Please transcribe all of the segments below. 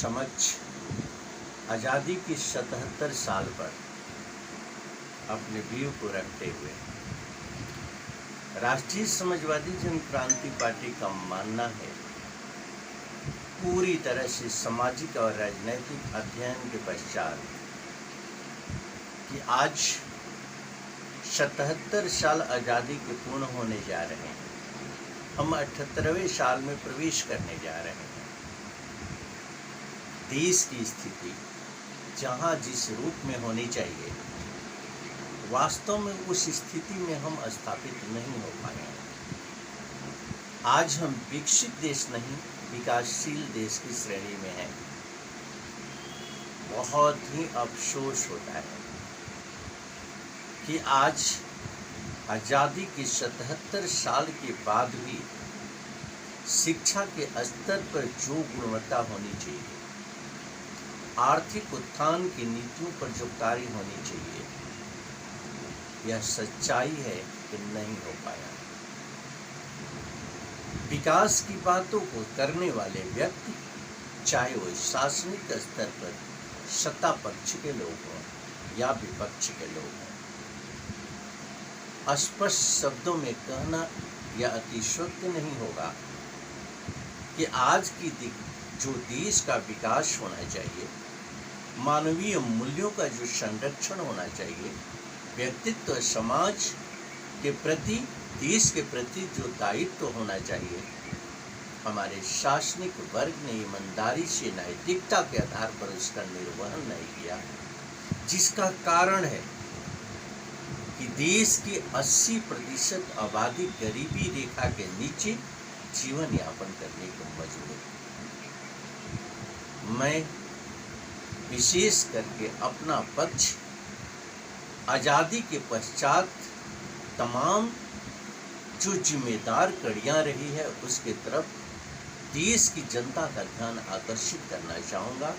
समक्ष आज़ादी के 77 साल पर अपने व्यू को रखते हुए राष्ट्रीय समाजवादी जन क्रांति पार्टी का मानना है पूरी तरह से सामाजिक और राजनैतिक अध्ययन के पश्चात कि आज 77 साल आज़ादी के पूर्ण होने जा रहे हैं। हम 78वें साल में प्रवेश करने जा रहे हैं। देश की स्थिति जहाँ जिस रूप में होनी चाहिए वास्तव में उस स्थिति में हम स्थापित नहीं हो पाए। आज हम विकसित देश नहीं विकासशील देश की श्रेणी में हैं। बहुत ही अफसोस होता है कि आज आज़ादी के 77 साल के बाद भी शिक्षा के स्तर पर जो गुणवत्ता होनी चाहिए, आर्थिक उत्थान की नीतियों पर जो कार्य होनी चाहिए, यह सच्चाई है कि नहीं हो पाया। विकास की बातों को करने वाले व्यक्ति चाहे वो शासनिक स्तर पर सत्ता पक्ष के लोग हों या विपक्ष के लोग हों, स्पष्ट शब्दों में कहना यह अतिशयोक्ति नहीं होगा कि आज की जो देश का विकास होना चाहिए, मानवीय मूल्यों का जो संरक्षण होना चाहिए, व्यक्तित्व समाज के प्रति देश के प्रति जो दायित्व होना चाहिए, हमारे शासनिक वर्ग ने ईमानदारी से नैतिकता के आधार पर उसका निर्वहन नहीं किया, जिसका कारण है कि देश की 80% आबादी गरीबी रेखा के नीचे जीवन यापन करने को मजबूर है। मैं विशेष करके अपना पक्ष आज़ादी के पश्चात तमाम जो जिम्मेदार कड़ियाँ रही है उसके तरफ देश की जनता का ध्यान आकर्षित करना चाहूँगा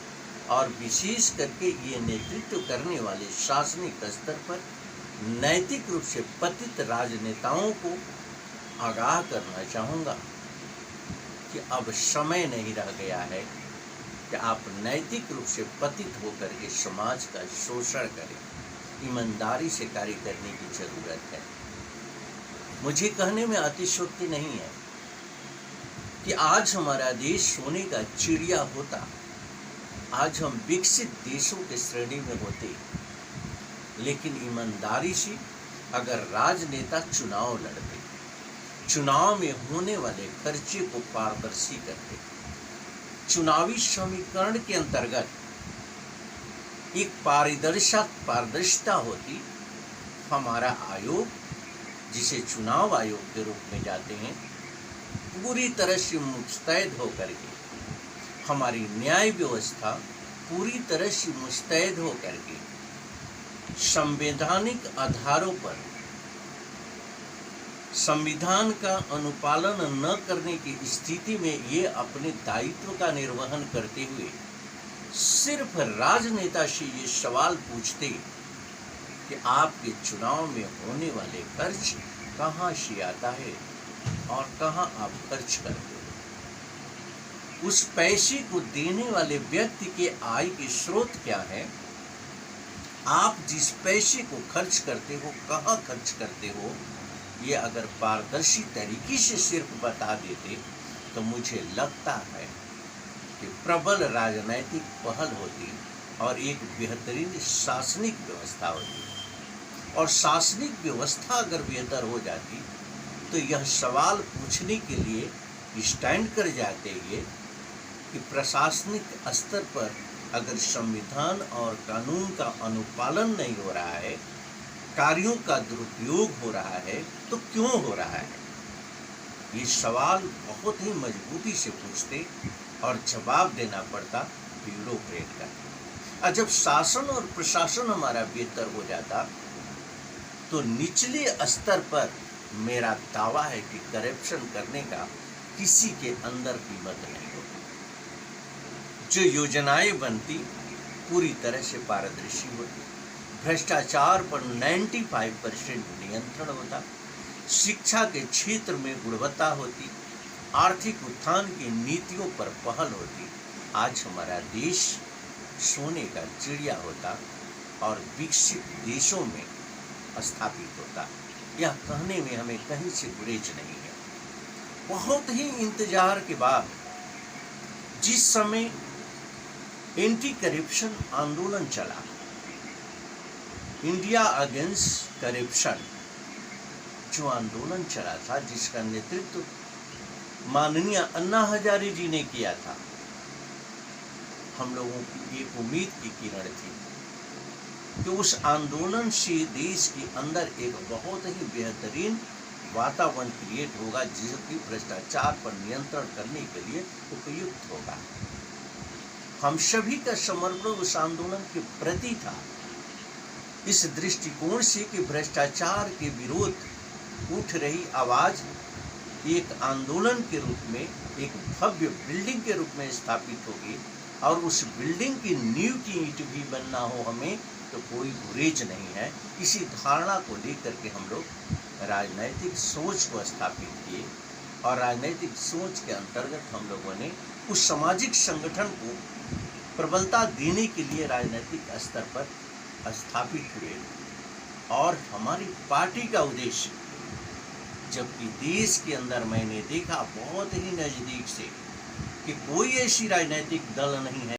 और विशेष करके ये नेतृत्व करने वाले शासनिक स्तर पर नैतिक रूप से पतित राजनेताओं को आगाह करना चाहूँगा कि अब समय नहीं रह गया है कि आप नैतिक रूप से पतित होकर के समाज का शोषण करें। ईमानदारी से कार्य करने की जरूरत है। मुझे कहने में अतिशयोक्ति नहीं है कि आज हमारा देश सोने का चिड़िया होता, आज हम विकसित देशों के श्रेणी में होते, लेकिन ईमानदारी से अगर राजनेता चुनाव लड़ते, चुनाव में होने वाले खर्चे को पारदर्शी करते, चुनावी समीकरण के अंतर्गत एक पारदर्शिता होती, हमारा आयोग जिसे चुनाव आयोग के रूप में जाते हैं पूरी तरह से मुस्तैद होकर के, हमारी न्याय व्यवस्था पूरी तरह से मुस्तैद होकर के संवैधानिक आधारों पर संविधान का अनुपालन न करने की स्थिति में ये अपने दायित्व का निर्वहन करते हुए सिर्फ राजनेता से ये सवाल पूछते कि आपके चुनाव में होने वाले खर्च कहाँ से आता है और कहाँ आप खर्च करते हो, उस पैसे को देने वाले व्यक्ति के आय के स्रोत क्या है, आप जिस पैसे को खर्च करते हो कहाँ खर्च करते हो, ये अगर पारदर्शी तरीके से सिर्फ बता देते तो मुझे लगता है कि प्रबल राजनैतिक पहल होती और एक बेहतरीन शासनिक व्यवस्था होती। और शासनिक व्यवस्था अगर बेहतर हो जाती तो यह सवाल पूछने के लिए स्टैंड कर जाते ये कि प्रशासनिक स्तर पर अगर संविधान और कानून का अनुपालन नहीं हो रहा है, कार्यों का दुरुपयोग हो रहा है, तो क्यों हो रहा है। ये सवाल बहुत ही मजबूती से पूछते और जवाब देना पड़ता ब्यूरोक्रेट का। और जब शासन और प्रशासन हमारा बेहतर हो जाता तो निचले स्तर पर मेरा दावा है कि करप्शन करने का किसी के अंदर हिम्मत नहीं होती। जो योजनाएं बनती पूरी तरह से पारदर्शी होती, भ्रष्टाचार पर 95% नियंत्रण होता, शिक्षा के क्षेत्र में गुणवत्ता होती, आर्थिक उत्थान की नीतियों पर पहल होती, आज हमारा देश सोने का चिड़िया होता और विकसित देशों में स्थापित होता। यह कहने में हमें कहीं से गुरेज नहीं है। बहुत ही इंतजार के बाद जिस समय एंटी करप्शन आंदोलन चला, इंडिया अगेंस्ट करप्शन जो आंदोलन चला था, जिसका नेतृत्व माननीय अन्ना हजारे जी ने किया था, हम लोगों की एक उम्मीद की किरण थी कि उस आंदोलन से देश के अंदर एक बहुत ही बेहतरीन वातावरण क्रिएट होगा, जो कि भ्रष्टाचार पर नियंत्रण करने के लिए उपयुक्त होगा। हम सभी का समर्पण उस आंदोलन के प्रति था, इस दृष्टिकोण से कि भ्रष्टाचार के विरोध उठ रही आवाज एक आंदोलन के रूप में, एक भव्य बिल्डिंग के रूप में स्थापित होगी और उस बिल्डिंग की नींव की ईंट भी बनना हो हमें तो कोई गुरेज नहीं है। इसी धारणा को लेकर के हम लोग राजनैतिक सोच को स्थापित किए और राजनैतिक सोच के अंतर्गत हम लोगों ने उस सामाजिक संगठन को प्रबलता देने के लिए राजनैतिक स्तर पर स्थापित हुए। और हमारी पार्टी का उद्देश्य, जबकि देश के अंदर मैंने देखा बहुत ही नज़दीक से कि कोई ऐसी राजनीतिक दल नहीं है